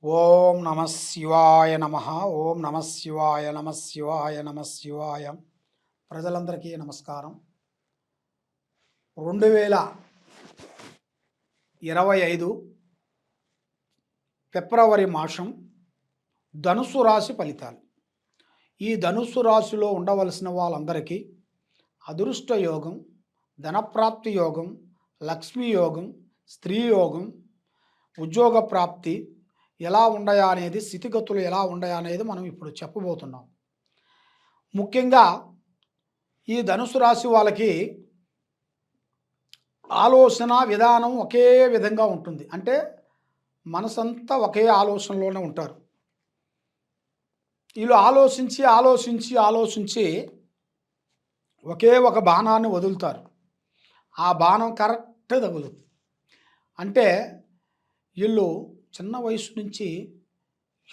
ఓం నమ శివాయ నమ. ఓం నమ శివాయ నమ శివాయ నమ శివాయ. ప్రజలందరికీ నమస్కారం. 2025 ఫిబ్రవరి మాసం ధనుస్సు రాశి ఫలితాలు. ఈ ధనుస్సు రాశిలో ఉండవలసిన వాళ్ళందరికీ అదృష్ట యోగం, ధనప్రాప్తి యోగం, లక్ష్మీ యోగం, స్త్రీ యోగం, ఉద్యోగ ప్రాప్తి ఎలా ఉండయా అనేది, స్థితిగతులు ఎలా ఉండయా అనేది మనం ఇప్పుడు చెప్పబోతున్నాం. ముఖ్యంగా ఈ ధనుసు రాశి వాళ్ళకి ఆలోచన విధానం ఒకే విధంగా ఉంటుంది. అంటే మనసంతా ఒకే ఆలోచనలోనే ఉంటారు. వీళ్ళు ఆలోచించి ఆలోచించి ఆలోచించి ఒకే ఒక బాణాన్ని వదులుతారు. ఆ బాణం కరెక్ట్ తగులుతుంది. అంటే వీళ్ళు చిన్న వయసు నుంచి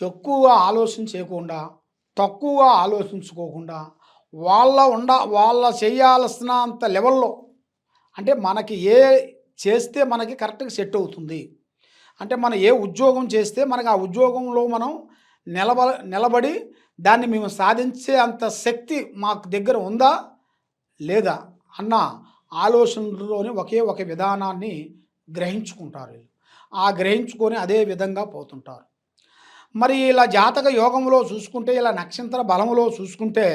ఎక్కువగా ఆలోచించకుండా, తక్కువగా ఆలోచించుకోకుండా వాళ్ళ చేయాల్సినంత లెవెల్లో, అంటే మనకి ఏ చేస్తే మనకి కరెక్ట్గా సెట్ అవుతుంది, అంటే మనం ఏ ఉద్యోగం చేస్తే మనకి ఆ ఉద్యోగంలో మనం నిలబడి దాన్ని మేము సాధించే అంత శక్తి మాకు దగ్గర ఉందా లేదా అన్న ఆలోచనలోని ఒకే ఒక విధానాన్ని గ్రహించుకుంటారు. ఆ గ్రహించుకొని అదే విధంగా పోతుంటారు. మరి ఇలా జాతక యోగంలో చూసుకుంటే, ఇలా నక్షత్ర బలంలో చూసుకుంటే,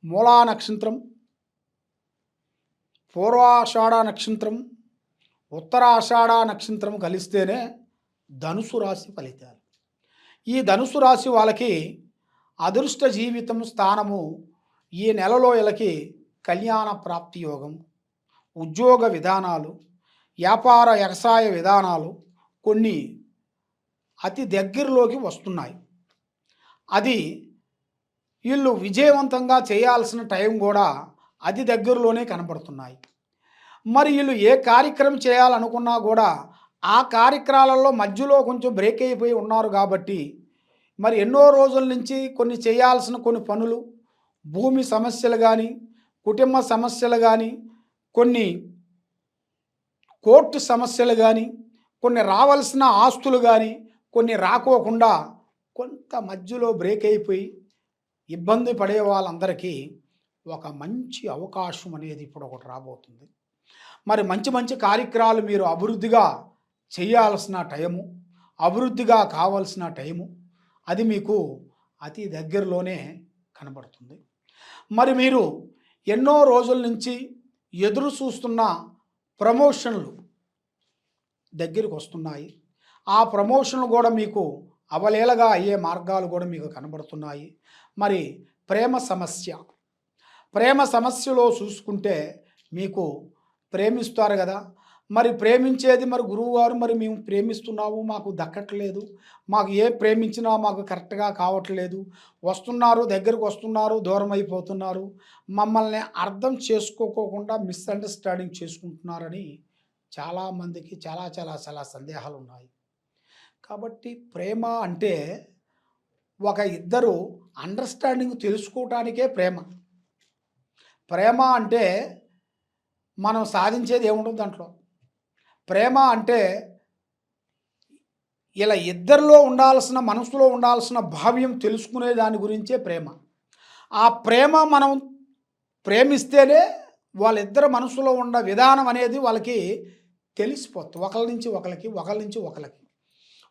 మూలా నక్షత్రం, పూర్వాషాఢ నక్షత్రం, ఉత్తరాషాఢ నక్షత్రం కలిస్తేనే ధనుసు రాశి ఫలితాలు. ఈ ధనుసు రాశి వాళ్ళకి అదృష్ట జీవితం స్థానము ఈ నెలలో వీళ్ళకి కళ్యాణ ప్రాప్తి యోగం, ఉద్యోగ విధానాలు, వ్యాపార వ్యవసాయ విధానాలు కొన్ని అతి దగ్గరలోకి వస్తున్నాయి. అది వీళ్ళు విజయవంతంగా చేయాల్సిన టైం కూడా అతి దగ్గరలోనే కనపడుతున్నాయి. మరి వీళ్ళు ఏ కార్యక్రమం చేయాలనుకున్నా కూడా ఆ కార్యక్రమాలలో మధ్యలో కొంచెం బ్రేక్ అయిపోయి ఉన్నారు. కాబట్టి మరి ఎన్నో రోజుల నుంచి కొన్ని చేయాల్సిన కొన్ని పనులు, భూమి సమస్యలు కానీ, కుటుంబ సమస్యలు కానీ, కొన్ని కోర్టు సమస్యలు కానీ, కొన్ని రావాల్సిన ఆస్తులు కానీ కొన్ని రాకోకుండా కొంత మధ్యలో బ్రేక్ అయిపోయి ఇబ్బంది పడే వాళ్ళందరికీ ఒక మంచి అవకాశం అనేది ఇప్పుడు ఒకటి రాబోతుంది. మరి మంచి మంచి కార్యక్రమాలు మీరు అభివృద్ధిగా చేయాల్సిన టైము, అభివృద్ధిగా కావాల్సిన టైము అది మీకు అతి దగ్గరలోనే కనబడుతుంది. మరి మీరు ఎన్నో రోజుల నుంచి ఎదురు చూస్తున్న ప్రమోషన్లు దగ్గరికి వస్తున్నాయి. ఆ ప్రమోషన్లు కూడా మీకు అవలీలగా అయ్యే మార్గాలు కూడా మీకు కనబడుతున్నాయి. మరి ప్రేమ సమస్యలో చూసుకుంటే మీకు ప్రేమిస్తారు కదా. మరి ప్రేమించేది మరి గురువుగారు, మరి మేము ప్రేమిస్తున్నాము, మాకు దక్కట్లేదు, మాకు ఏ ప్రేమించినా మాకు కరెక్ట్గా కావట్లేదు, వస్తున్నారు, దగ్గరకు వస్తున్నారు, దూరం అయిపోతున్నారు, మమ్మల్ని అర్థం చేసుకోకుండా మిస్అండర్స్టాండింగ్ చేసుకుంటున్నారని చాలామందికి చాలా చాలా చాలా సందేహాలు ఉన్నాయి. కాబట్టి ప్రేమ అంటే ఒక ఇద్దరు అండర్స్టాండింగ్ తెలుసుకోవటానికే ప్రేమ. ప్రేమ అంటే మనం సాధించేది ఏముంటుంది దాంట్లో. ప్రేమ అంటే ఇలా ఇద్దరిలో ఉండాల్సిన, మనసులో ఉండాల్సిన భావ్యం తెలుసుకునే దాని గురించే ప్రేమ. ఆ ప్రేమ మనం ప్రేమిస్తేనే వాళ్ళిద్దరు మనసులో ఉన్న విధానం అనేది వాళ్ళకి తెలిసిపోతుంది. ఒకరి నుంచి ఒకరికి.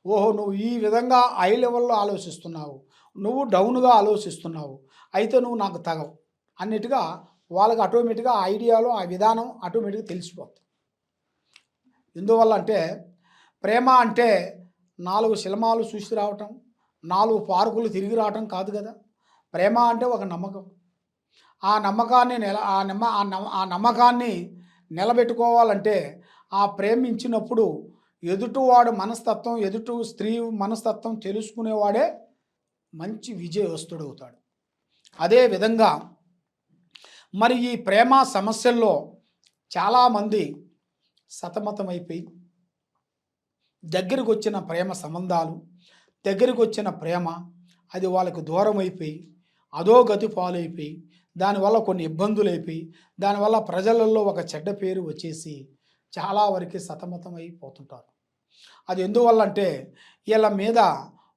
ఓహో, నువ్వు ఈ విధంగా హై లెవెల్లో ఆలోచిస్తున్నావు, నువ్వు డౌన్గా ఆలోచిస్తున్నావు, అయితే నువ్వు నాకు తగవు అన్నిటిగా వాళ్ళకి ఆటోమేటిక్గా ఆ ఐడియాలో ఆ విధానం ఆటోమేటిక్గా తెలిసిపోతుంది. ఎందువల్ల అంటే ప్రేమ అంటే 4 సినిమాలు చూసి రావటం, 4 పార్కులు తిరిగి రావటం కాదు కదా. ప్రేమ అంటే ఒక నమ్మకం. ఆ నమ్మకాన్ని నిలబెట్టుకోవాలంటే ఆ ప్రేమించినప్పుడు ఎదుటివాడు మనస్తత్వం, ఎదుటి స్త్రీ మనస్తత్వం తెలుసుకునేవాడే మంచి విజయస్తుడవుతాడు. అదేవిధంగా మరి ఈ ప్రేమ సమస్యల్లో చాలామంది సతమతమైపోయి దగ్గరికి వచ్చిన ప్రేమ సంబంధాలు, దగ్గరికి వచ్చిన ప్రేమ అది వాళ్ళకు దూరం అయిపోయి అధోగతి పాలైపోయి, దానివల్ల కొన్ని ఇబ్బందులు అయిపోయి, దానివల్ల ప్రజలలో ఒక చెడ్డ పేరు వచ్చేసి చాలా వరకు సతమతం అయిపోతుంటారు. అది ఎందువల్ల అంటే వీళ్ళ మీద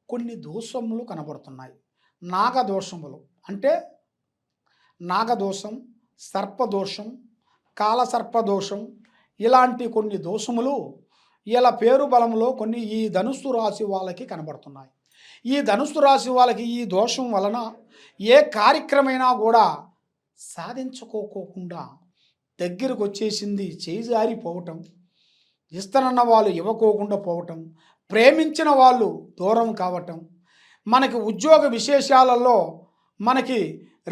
కొన్ని దోషములు కనబడుతున్నాయి. నాగదోషములు అంటే నాగదోషం, సర్పదోషం, కాలసర్పదోషం ఇలాంటి కొన్ని దోషములు ఇలా పేరు బలంలో కొన్ని ఈ ధనుస్సు రాశి వాళ్ళకి కనబడుతున్నాయి. ఈ ధనుస్సు రాశి వాళ్ళకి ఈ దోషం వలన ఏ కార్యక్రమైనా కూడా సాధించుకోకుండా దగ్గరకు వచ్చేసింది చేజారిపోవటం, ఇస్తానన్న వాళ్ళు ఇవ్వకోకుండా పోవటం, ప్రేమించిన వాళ్ళు దూరం కావటం, మనకి ఉద్యోగ విశేషాలలో మనకి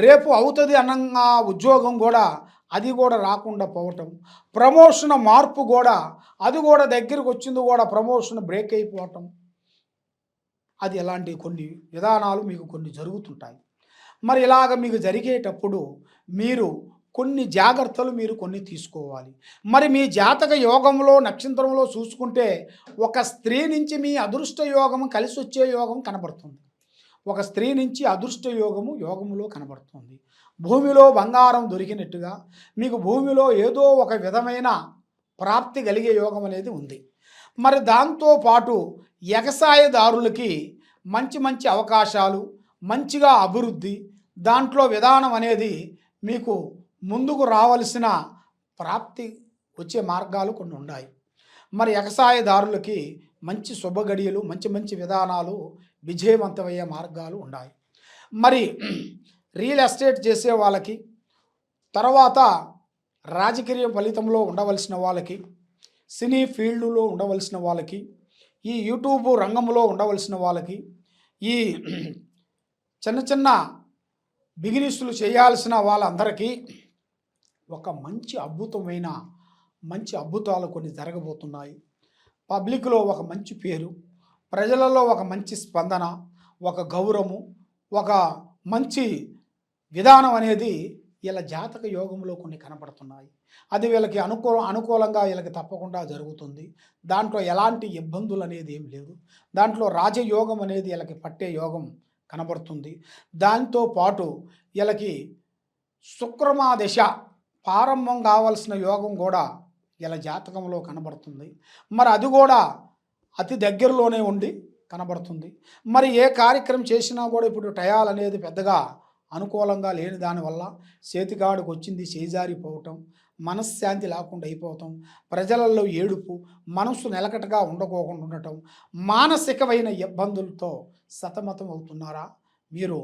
రేపు అవుతుంది అన్న ఉద్యోగం కూడా అది కూడా రాకుండా పోవటం, ప్రమోషన్ మార్పు కూడా అది కూడా దగ్గరికి వచ్చింది కూడా ప్రమోషన్ బ్రేక్ అయిపోవటం, అది ఎలాంటి కొన్ని విధానాలు మీకు కొన్ని జరుగుతుంటాయి. మరి ఇలాగ మీకు జరిగేటప్పుడు మీరు కొన్ని జాగ్రత్తలు మీరు కొన్ని తీసుకోవాలి. మరి మీ జాతక యోగంలో నక్షత్రంలో చూసుకుంటే ఒక స్త్రీ నుంచి మీ అదృష్ట యోగము కలిసి వచ్చే యోగం కనబడుతుంది. ఒక స్త్రీ నుంచి అదృష్ట యోగములో కనబడుతుంది. భూమిలో బంగారం దొరికినట్టుగా మీకు భూమిలో ఏదో ఒక విధమైన ప్రాప్తి కలిగే యోగం అనేది ఉంది. మరి దాంతోపాటు ఎగసాయదారులకి మంచి మంచి అవకాశాలు, మంచిగా అభివృద్ధి, దాంట్లో విధానం అనేది మీకు ముందుకు రావలసిన ప్రాప్తి వచ్చే మార్గాలు కొన్ని ఉన్నాయి. మరి ఎగసాయదారులకి మంచి శుభగడియలు, మంచి మంచి విధానాలు, విజయవంతమయ్యే మార్గాలు ఉన్నాయి. మరి రియల్ ఎస్టేట్ చేసే వాళ్ళకి, తర్వాత రాజకీయ ఫలితంలో ఉండవలసిన వాళ్ళకి, సినీ ఫీల్డ్లో ఉండవలసిన వాళ్ళకి, ఈ యూట్యూబ్ రంగంలో ఉండవలసిన వాళ్ళకి, ఈ చిన్న చిన్న బిజినెస్లు చేయాల్సిన వాళ్ళందరికీ ఒక మంచి అద్భుతమైన మంచి అద్భుతాలు కొన్ని జరగబోతున్నాయి. పబ్లిక్లో ఒక మంచి పేరు, ప్రజలలో ఒక మంచి స్పందన, ఒక గౌరవము, ఒక మంచి విధానం అనేది వీళ్ళ జాతక యోగంలో కొన్ని కనపడుతున్నాయి. అది వీళ్ళకి అనుకూలంగా వీళ్ళకి తప్పకుండా జరుగుతుంది. దాంట్లో ఎలాంటి ఇబ్బందులు అనేది ఏం లేదు. దాంట్లో రాజయోగం అనేది వీళ్ళకి పట్టే యోగం కనబడుతుంది. దాంతో పాటు వీళ్ళకి శుక్రమాదశ ప్రారంభం కావాల్సిన యోగం కూడా వీళ్ళ జాతకంలో కనబడుతుంది. మరి అది కూడా అతి దగ్గరలోనే ఉండి కనబడుతుంది. మరి ఏ కార్యక్రమం చేసినా కూడా ఇప్పుడు టయాలు అనేది పెద్దగా అనుకూలంగా లేని దానివల్ల చేతికాడుకు వచ్చింది చేజారిపోవటం, మనశ్శాంతి లేకుండా అయిపోవటం, ప్రజలలో ఏడుపు, మనస్సు నిలకటగా ఉండకోకుండా ఉండటం, మానసికమైన ఇబ్బందులతో సతమతం అవుతున్నారా? మీరు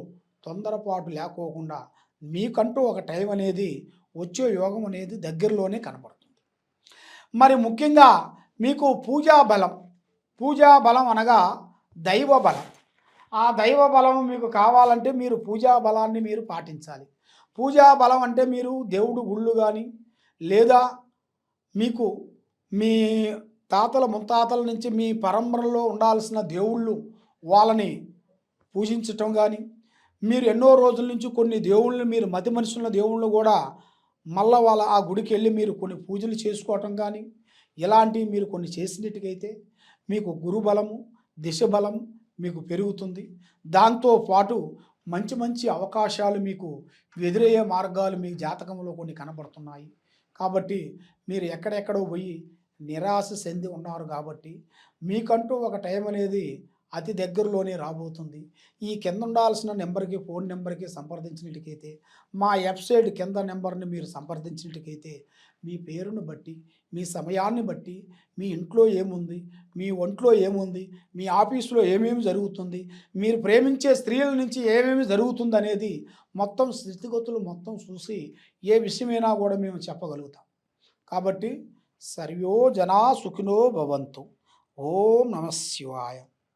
తొందరపాటు లేకోకుండా మీకంటూ ఒక టైం అనేది వచ్చే యోగం అనేది దగ్గరలోనే కనబడుతుంది. మరి ముఖ్యంగా మీకు పూజా బలం అనగా దైవ బలం. ఆ దైవ బలం మీకు కావాలంటే మీరు పూజా బలాన్ని మీరు పాటించాలి. పూజా బలం అంటే మీరు దేవుడు గుళ్ళు కానీ, లేదా మీకు మీ తాతల ముత్తాతల నుంచి మీ పరంపరలో ఉండాల్సిన దేవుళ్ళు వాళ్ళని పూజించటం కానీ, మీరు ఎన్నో రోజుల నుంచి కొన్ని దేవుళ్ళని మీరు మతి మనుషుల దేవుళ్ళు కూడా మళ్ళా వాళ్ళ ఆ గుడికి వెళ్ళి మీరు కొన్ని పూజలు చేసుకోవటం కానీ, ఇలాంటివి మీరు కొన్ని చేసినట్టుకైతే మీకు గురుబలము, దిశ బలం మీకు పెరుగుతుంది. దాంతోపాటు మంచి మంచి అవకాశాలు మీకు ఎదురయ్యే మార్గాలు మీ జాతకంలో కొన్ని కనబడుతున్నాయి. కాబట్టి మీరు ఎక్కడెక్కడో పోయి నిరాశ చెంది ఉన్నారు కాబట్టి మీకంటూ ఒక టైం అనేది అతి దగ్గరలోనే రాబోతుంది. ఈ కింద ఉండాల్సిన నెంబర్కి, ఫోన్ నెంబర్కి సంప్రదించినట్టుకైతే, మా వెబ్సైట్ కింద నెంబర్ని మీరు సంప్రదించినట్టుకైతే మీ పేరును బట్టి, మీ సమయాన్ని బట్టి, మీ ఇంట్లో ఏముంది, మీ ఒంట్లో ఏముంది, మీ ఆఫీసులో ఏమేమి జరుగుతుంది, మీరు ప్రేమించే స్త్రీల నుంచి ఏమేమి జరుగుతుంది అనేది మొత్తం స్థితిగతులు మొత్తం చూసి ఏ విషయమైనా కూడా మేము చెప్పగలుగుతాం. కాబట్టి సర్వో జనా సుఖినో భవంతు. ఓం నమః శివాయ.